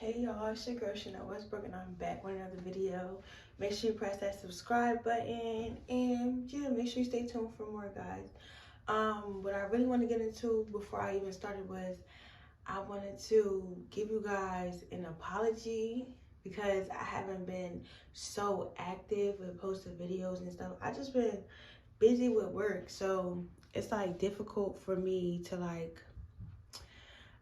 Hey y'all, it's your girl Westbrooke and I'm back with another video. Make sure you press that subscribe button and yeah, make sure you stay tuned for more, guys. What I really want to get into before I even started was I wanted to give you guys an apology because I haven't been so active with posting videos and stuff. I just been busy with work, so it's like difficult for me to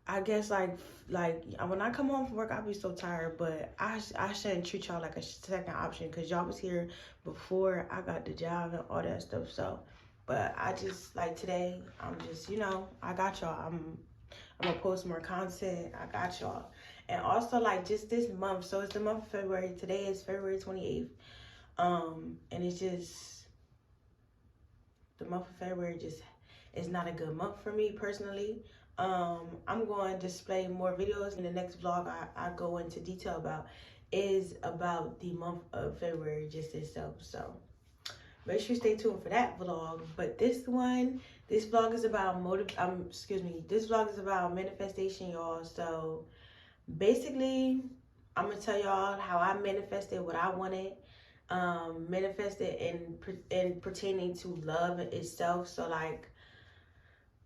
I guess like when I come home from work, I'll be so tired, but I shouldn't treat y'all like a second option because y'all was here before I got the job and all that stuff. So, but I just like today, I'm just, I got y'all. I'm gonna post more content. I got y'all. And also like just this month, so it's the month of February. Today is February 28th. And it's just the month of February just is not a good month for me personally. I'm going to display more videos in the next vlog. I go into detail about is about the month of February just itself. So make sure you stay tuned for that vlog. But this vlog is about this vlog is about manifestation, y'all. So basically, I'm gonna tell y'all how I manifested what I wanted. Manifested in pertaining to love itself. So like,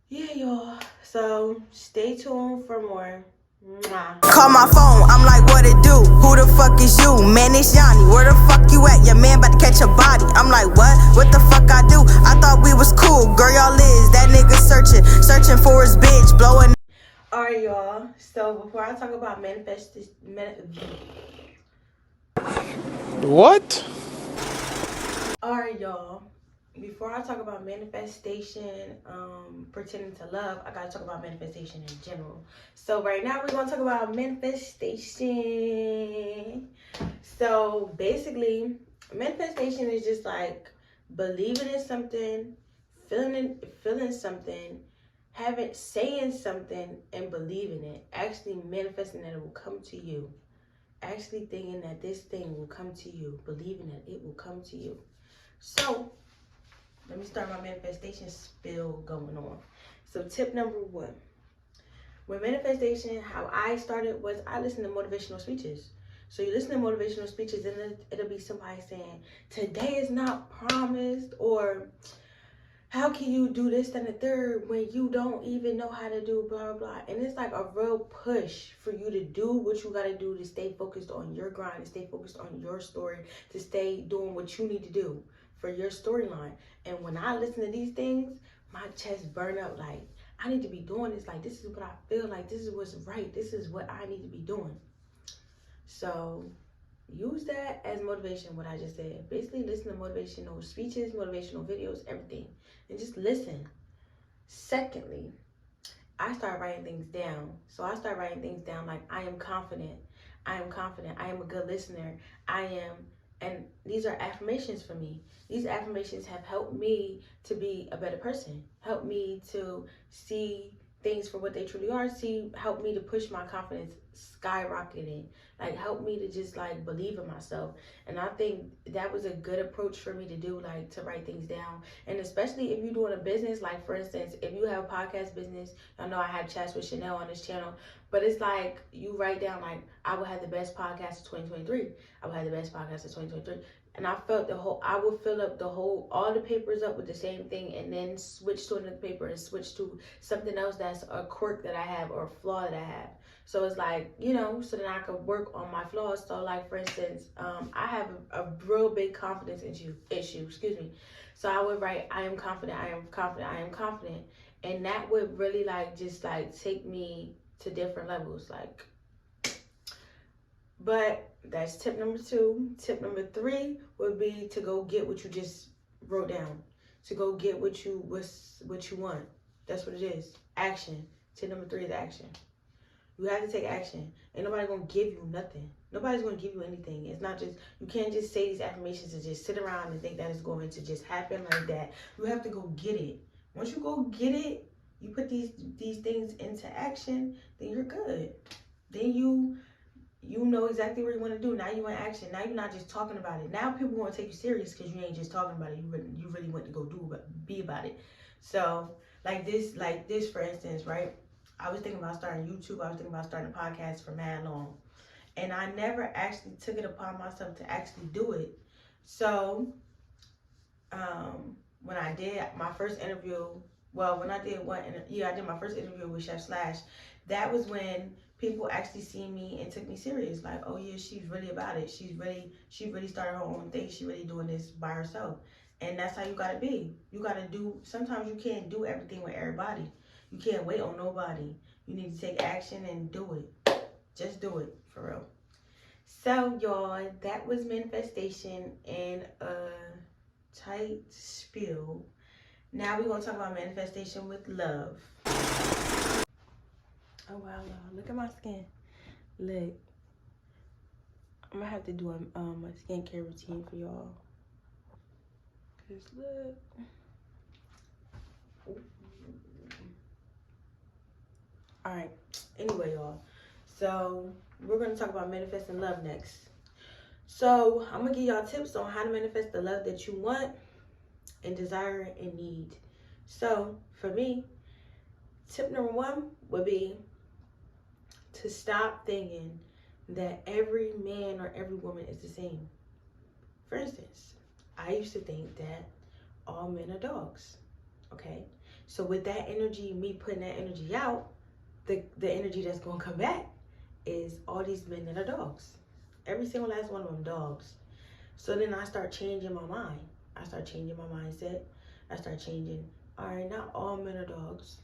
yeah, y'all. So stay tuned for more. Mwah. Call my phone, I'm like, what it do? Who the fuck is you? Man, it's Yanni. Where the fuck you at? Your man about to catch a body. I'm like, what? What the fuck I do? I thought we was cool. Girl, y'all is. That nigga searching for his bitch, blowing. Alright, y'all. So before I talk about What? Alright, y'all. Before I talk about manifestation, pertaining to love, I gotta talk about manifestation in general. So right now we're gonna talk about manifestation. So basically, manifestation is just like believing in something, feeling something, saying something, and believing it. Actually manifesting that it will come to you. Actually thinking that this thing will come to you. Believing that it will come to you. So let me start my manifestation spill going on. So tip number 1. With manifestation, how I started was I listened to motivational speeches. So you listen to motivational speeches and it'll be somebody saying, today is not promised, or how can you do this and the third when you don't even know how to do blah, blah. And it's like a real push for you to do what you got to do to stay focused on your grind, to stay focused on your story, to stay doing what you need to do for your storyline. And when I listen to these things, my chest burn up like, I need to be doing this. Like, this is what I feel like. This is what's right. This is what I need to be doing. So use that as motivation, what I just said. Basically, listen to motivational speeches, motivational videos, everything. And just listen. Secondly, I start writing things down. So I start writing things down like, I am confident. I am confident. I am a good listener. And these are affirmations for me. These affirmations have helped me to be a better person. Helped me to see things for what they truly are. Help me to push my confidence skyrocketing. Like, help me to just like believe in myself. And I think that was a good approach for me to do, like to write things down. And especially if you're doing a business, like for instance, if you have a podcast business, I know I have chats with Chanel on this channel, but it's like you write down like, I will have the best podcast of 2023. I will have the best podcast of 2023. And I felt I would fill up all the papers up with the same thing and then switch to another paper and switch to something else that's a quirk that I have or a flaw that I have. So it's like, so then I could work on my flaws. So like, for instance, I have a real big confidence issue, So I would write, I am confident, I am confident, I am confident. And that would really like, just like take me to different levels. Like, but that's tip number 2. Tip number 3 would be to go get what you just wrote down. To go get what you want. That's what it is. Action. Tip number 3 is action. You have to take action. Ain't nobody gonna give you nothing. Nobody's gonna give you anything. It's not just, you can't just say these affirmations and just sit around and think that it's going to just happen like that. You have to go get it. Once you go get it, you put these things into action, then you're good. Then you know exactly what you want to do. Now you in action. Now you're not just talking about it. Now people want to take you serious because you ain't just talking about it. You really want to go be about it. So like this for instance, right? I was thinking about starting YouTube. I was thinking about starting a podcast for mad long. And I never actually took it upon myself to actually do it. So, when I did my first interview, when I did I did my first interview with Chef Slash. That was when people actually seen me and took me serious. Like, oh yeah, she's really about it. She really started her own thing. She really doing this by herself. And that's how you gotta be. You gotta do, sometimes you can't do everything with everybody. You can't wait on nobody. You need to take action and do it. Just do it, for real. So, y'all, that was manifestation and a tight spiel. Now we're going to talk about manifestation with love. Oh, wow, y'all. Look at my skin. Look. I'm going to have to do a skincare routine for y'all. Because look. Alright. Anyway, y'all. So, we're going to talk about manifesting love next. So, I'm going to give y'all tips on how to manifest the love that you want and desire and need. So, for me, tip number 1 would be to stop thinking that every man or every woman is the same. For instance, I used to think that all men are dogs. Okay? So, with that energy, me putting that energy out, the energy that's going to come back is all these men that are dogs. Every single last one of them dogs. So then I start changing my mind. I start changing my mindset. I start changing, all right, not all men are dogs.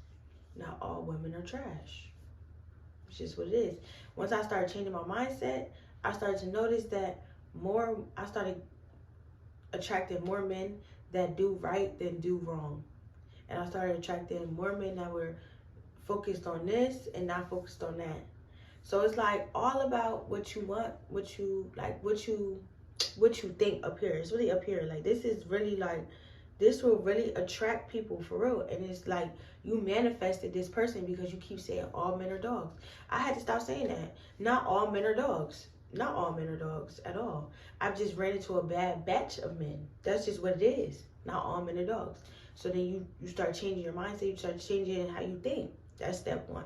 Not all women are trash. It's just what it is. Once I started changing my mindset, I started to notice that I started attracting more men that do right than do wrong. And I started attracting more men that were focused on this and not focused on that. So it's like all about what you want, what you think up here. It's really up here. Like, this is really like, this will really attract people for real. And it's like you manifested this person because you keep saying all men are dogs. I had to stop saying that. Not all men are dogs. Not all men are dogs at all. I've just ran into a bad batch of men. That's just what it is. Not all men are dogs. So then you start changing your mindset. You start changing how you think. That's step 1.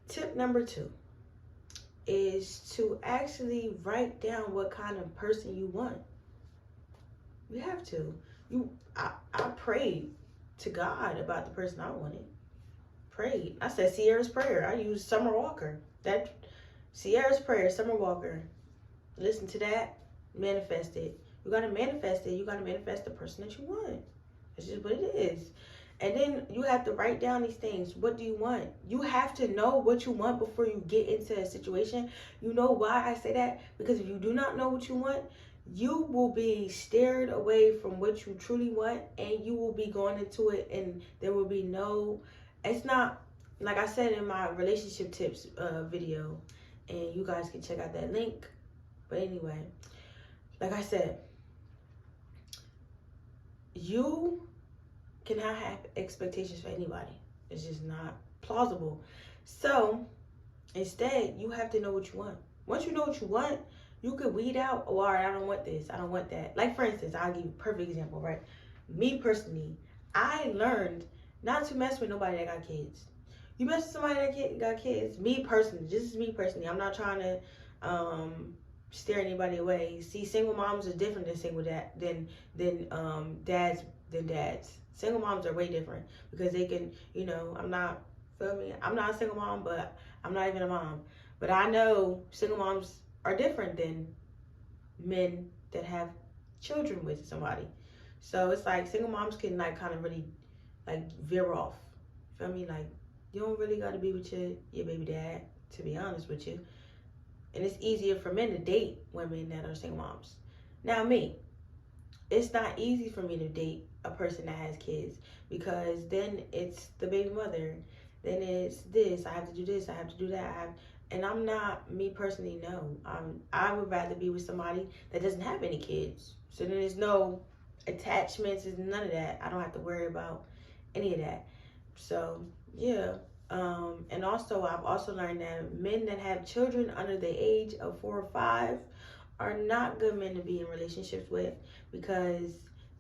Tip number 2 is to actually write down what kind of person you want. You have to. I prayed to God about the person I wanted. Prayed. I said Sierra's prayer. I used Summer Walker. That Sierra's prayer, Summer Walker. Listen to that. Manifest it. You gotta manifest it. You gotta manifest the person that you want. That's just what it is. And then you have to write down these things. What do you want? You have to know what you want before you get into a situation. You know why I say that? Because if you do not know what you want, you will be steered away from what you truly want, and you will be going into it, and there will be it's not, like I said in my relationship tips video, and you guys can check out that link. But anyway, like I said, you cannot have expectations for anybody. It's just not plausible. So instead, you have to know what you want. Once you know what you want, you could weed out, oh, all right, I don't want this, I don't want that. Like, for instance, I'll give you a perfect example, right? Me personally, I learned not to mess with nobody that got kids. You mess with somebody that got kids, me personally, just me personally, I'm not trying to steer anybody away. See, single moms are different than dads. Single moms are way different because they can, I'm not a single mom, but I'm not even a mom. But I know single moms are different than men that have children with somebody. So it's like single moms can kind of really veer off. Feel me? Like, you don't really got to be with your baby dad, to be honest with you. And it's easier for men to date women that are single moms. Now me, it's not easy for me to date a person that has kids, because then it's the baby mother, then it's this, I have to do this, I have to do that, and I'm not, me personally, no. I would rather be with somebody that doesn't have any kids. So then there's no attachments, there's none of that. I don't have to worry about any of that. So yeah. And also, I've also learned that men that have children under the age of 4 or 5 are not good men to be in relationships with, because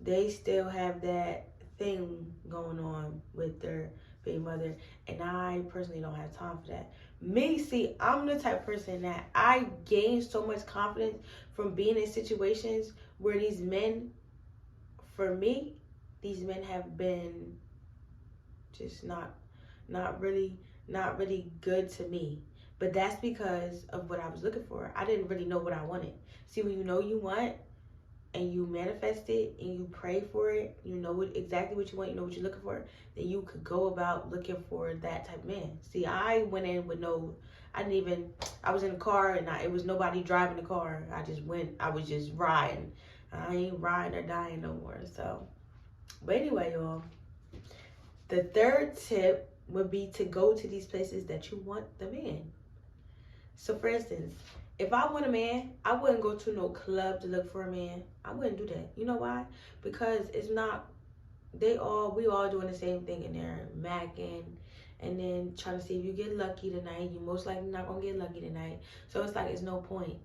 they still have that thing going on with their baby mother, and I personally don't have time for that. Me, see, I'm the type of person that I gain so much confidence from being in situations where these men, for me, these men have been just not really good to me. But that's because of what I was looking for. I didn't really know what I wanted. See, when you know you want and you manifest it and you pray for it, you know exactly what you want, you know what you're looking for, then you could go about looking for that type of man. See, I went in with no, I was in the car and it was nobody driving the car. I was just riding. I ain't riding or dying no more. So, but anyway, y'all, the third tip would be to go to these places that you want the man. So for instance, if I want a man, I wouldn't go to no club to look for a man. I wouldn't do that. You know why? Because we all doing the same thing in there, macking, and then trying to see if you get lucky tonight. You most likely not gonna get lucky tonight. So it's like, it's no point.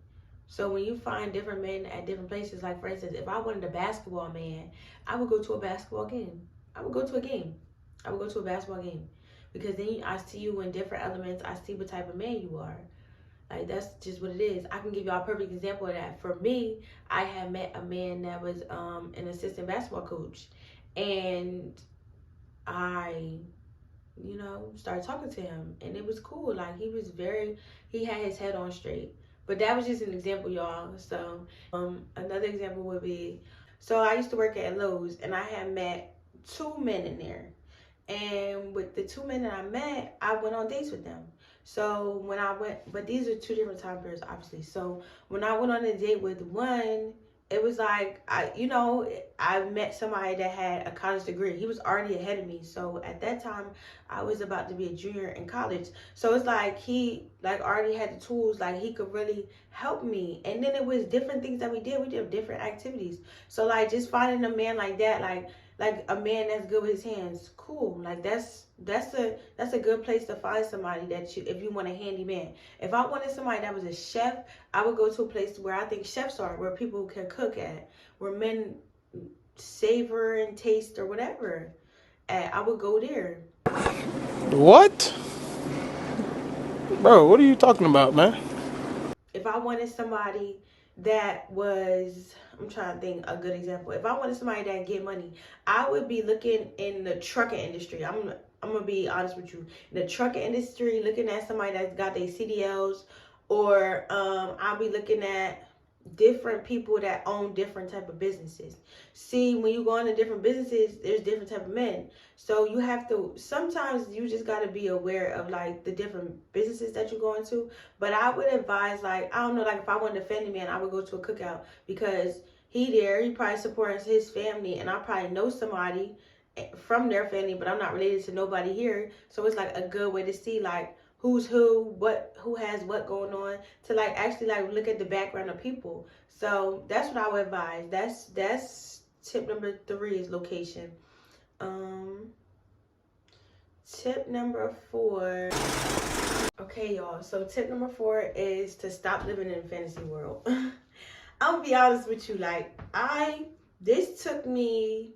So when you find different men at different places, like for instance, if I wanted a basketball man, I would go to a basketball game. I would go to a basketball game. Because then I see you in different elements. I see what type of man you are. Like, that's just what it is. I can give y'all a perfect example of that. For me, I had met a man that was an assistant basketball coach. And I, started talking to him. And it was cool. Like, he had his head on straight. But that was just an example, y'all. So, another example would be, so I used to work at Lowe's. And I had met 2 men in there. And with the 2 men that I met, I went on dates with them. So when I went, but these are 2 different time periods, obviously. So when I went on a date with one, it was like, I met somebody that had a college degree. He was already ahead of me. So at that time, I was about to be a junior in college. So it's like he already had the tools, like he could really help me. And then it was different things that we did. We did different activities. So like just finding a man like that, like a man that's good with his hands, cool. Like that's a good place to find somebody if you want a handy man. If I wanted somebody that was a chef, I would go to a place where I think chefs are, where people can cook at, where men savor and taste or whatever. I would go there. What? Bro, what are you talking about, man? If I wanted somebody that was, I'm trying to think a good example. If I wanted somebody that get money, I would be looking in the trucking industry. I'm gonna be honest with you. In the trucking industry, looking at somebody that's got their CDLs, or I'll be looking at different people that own different type of businesses. See, when you go into different businesses, there's different type of men. So you have to, sometimes you just got to be aware of like the different businesses that you go into. But I would advise, like, I don't know, like if I wanted a family man, I would go to a cookout, because he probably supports his family, and I probably know somebody from their family, but I'm not related to nobody here. So it's like a good way to see like who's who has what going on, to like actually like look at the background of people. So that's what I would advise. That's tip number 3 is location. Tip number 4. Okay, y'all. So tip number 4 is to stop living in a fantasy world. I'm gonna be honest with you. Like this took me,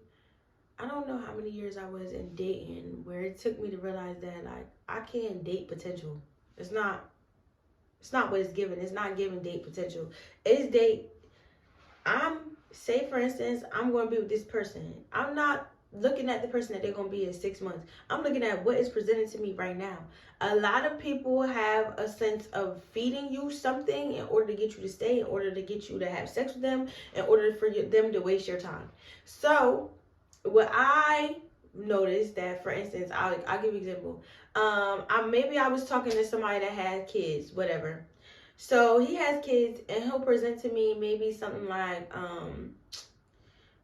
I don't know how many years I was in dating, where it took me to realize that like I can't date potential. It's not what it's giving. It's not giving date potential. It's date. Say for instance, I'm going to be with this person. I'm not looking at the person that they're going to be in 6 months. I'm looking at what is presented to me right now. A lot of people have a sense of feeding you something in order to get you to stay, in order to get you to have sex with them, in order for them to waste your time. So what I noticed that, for instance, I'll give you an example. Maybe I was talking to somebody that had kids, whatever. So he has kids, and he'll present to me maybe something like,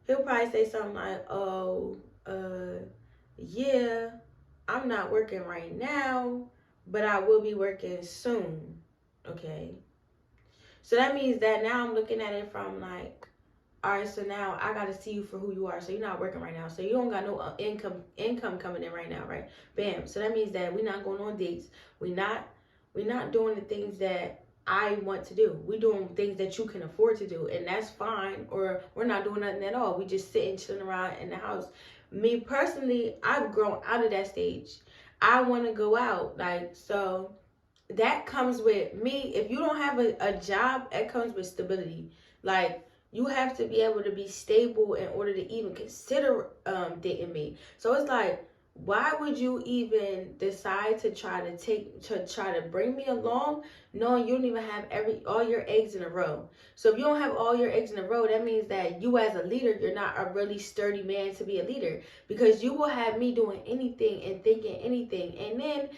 he'll probably say something like, oh, yeah, I'm not working right now, but I will be working soon. Okay. So that means that now I'm looking at it from like, all right, so now I got to see you for who you are. So you're not working right now. So you don't got no income coming in right now, right? Bam. So that means that we're not going on dates. We're not doing the things that I want to do. We're doing things that you can afford to do, and that's fine. Or we're not doing nothing at all. We just sitting, chilling around in the house. Me personally, I've grown out of that stage. I want to go out. Like, so that comes with me. If you don't have a job, that comes with stability. Like, you have to be able to be stable in order to even consider dating me. So it's like, why would you even decide to try to bring me along knowing you don't even have all your eggs in a row? So if you don't have all your eggs in a row, that means that you as a leader, you're not a really sturdy man to be a leader, because you will have me doing anything and thinking anything. And then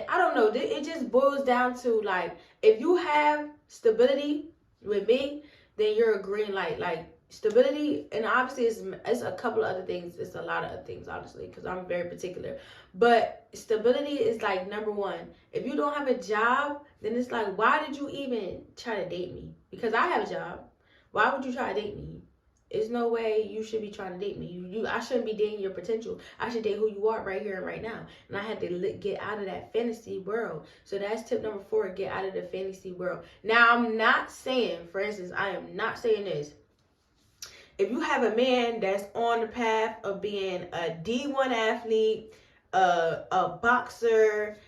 I don't know, it just boils down to, like, if you have stability with me, then you're a green light. Like, stability, and obviously it's a couple of other things. It's a lot of other things, honestly, because I'm very particular. But stability is like number one. If you don't have a job, then it's like, why did you even try to date me? Because I have a job. Why would you try to date me? There's no way you should be trying to date me. I shouldn't be dating your potential. I should date who you are right here and right now. And I had to get out of that fantasy world. So that's tip number 4, get out of the fantasy world. Now, I'm not saying, for instance, I am not saying this. If you have a man that's on the path of being a D1 athlete, a boxer,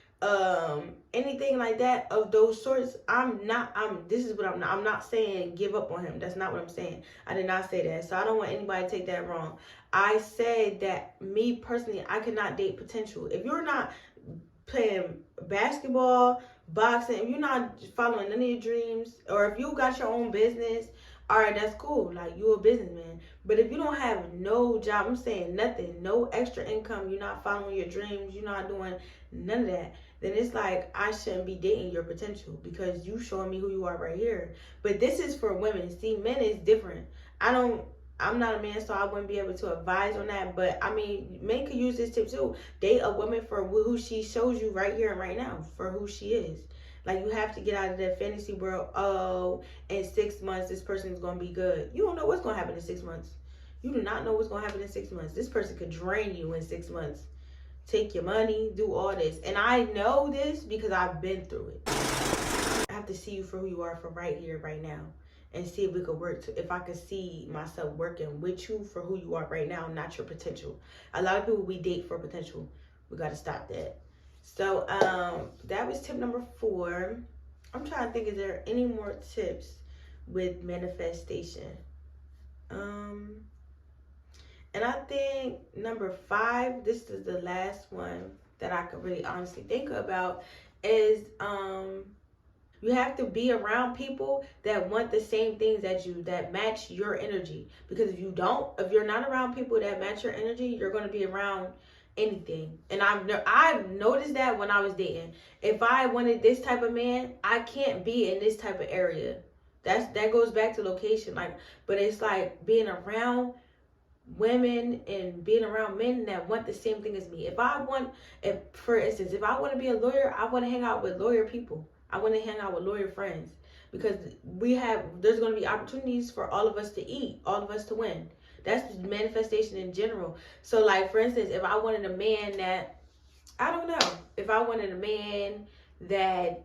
anything like that of those sorts, I'm not saying give up on him. That's not what I'm saying. I did not say that. So I don't want anybody to take that wrong. I said that me personally, I cannot date potential. If you're not playing basketball, boxing, if you're not following none of your dreams, or if you got your own business, all right, that's cool. Like, you a businessman. But if you don't have no job, I'm saying nothing, no extra income, you're not following your dreams, you're not doing none of that, then it's like, I shouldn't be dating your potential, because you showing me who you are right here. But this is for women. See, men is different. I'm not a man, so I wouldn't be able to advise on that. But I mean, men could use this tip too. Date a woman for who she shows you right here and right now, for who she is. Like, you have to get out of that fantasy world. Oh, in 6 months, this person is going to be good. You don't know what's going to happen in 6 months. You do not know what's going to happen in 6 months. This person could drain you in 6 months. Take your money, do all this. And I know this because I've been through it. I have to see you for who you are for right here, right now. And see if we could work, if I could see myself working with you for who you are right now, not your potential. A lot of people, we date for potential. We got to stop that. So that was tip number 4. I'm trying to think, is there any more tips with manifestation? And I think number 5, this is the last one that I could really honestly think about, is you have to be around people that want the same things as you, that match your energy. Because if you're not around people that match your energy, you're going to be around anything. And I've noticed that when I was dating. If I wanted this type of man, I can't be in this type of area. That goes back to location. Like, but it's like being around women and being around men that want the same thing as me. For instance, if I want to be a lawyer, I want to hang out with lawyer people. I want to hang out with lawyer friends, because there's going to be opportunities for all of us to eat, all of us to win. That's manifestation in general. So, like, for instance, if I wanted a man that, I don't know, if I wanted a man that,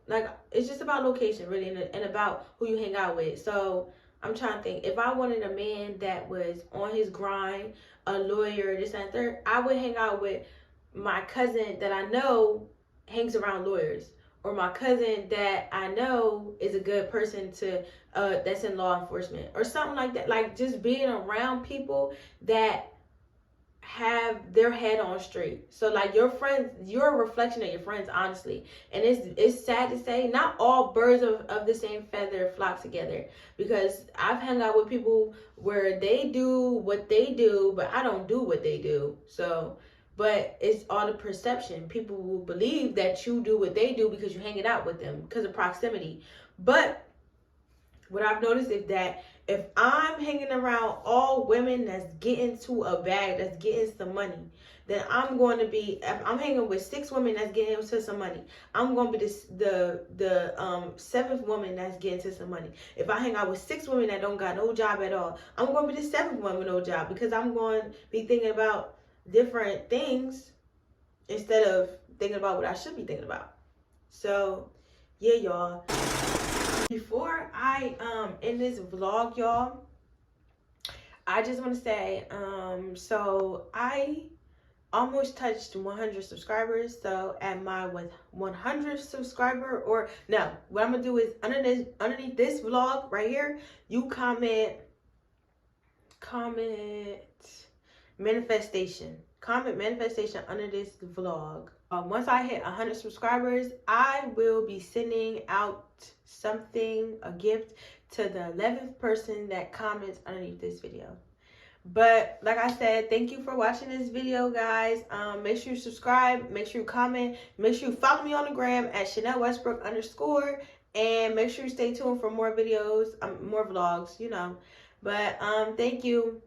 like, it's just about location, really, and about who you hang out with. So, I'm trying to think. If I wanted a man that was on his grind, a lawyer, this and third, I would hang out with my cousin that I know hangs around lawyers, or my cousin that I know is a good person to that's in law enforcement, or something like that. Like, just being around people that have their head on straight. So, like, your friends, you're a reflection of your friends, honestly. And it's sad to say, not all birds of the same feather flock together, because I've hung out with people where they do what they do, but I don't do what they do. So, but it's all the perception. People will believe that you do what they do because you're hanging out with them, because of proximity. But what I've noticed is that if I'm hanging around all women that's getting to a bag, that's getting some money, then I'm going to be, if I'm hanging with 6 women that's getting into some money, I'm going to be the 7th woman that's getting to some money. If I hang out with 6 women that don't got no job at all, I'm going to be the 7th one with no job, because I'm going to be thinking about different things instead of thinking about what I should be thinking about. So, yeah, y'all. Before I end this vlog, y'all, I just want to say, so I almost touched 100 subscribers. So at my 100th subscriber, or no, what I'm gonna do is underneath this vlog right here, you comment manifestation. Comment manifestation under this vlog. Once I hit 100 subscribers, I will be sending out something, a gift, to the 11th person that comments underneath this video. But like I said, thank you for watching this video, guys. Make sure you subscribe, make sure you comment, make sure you follow me on the gram at Chanel_Westbrooke_, and make sure you stay tuned for more videos, more vlogs, you know. But thank you.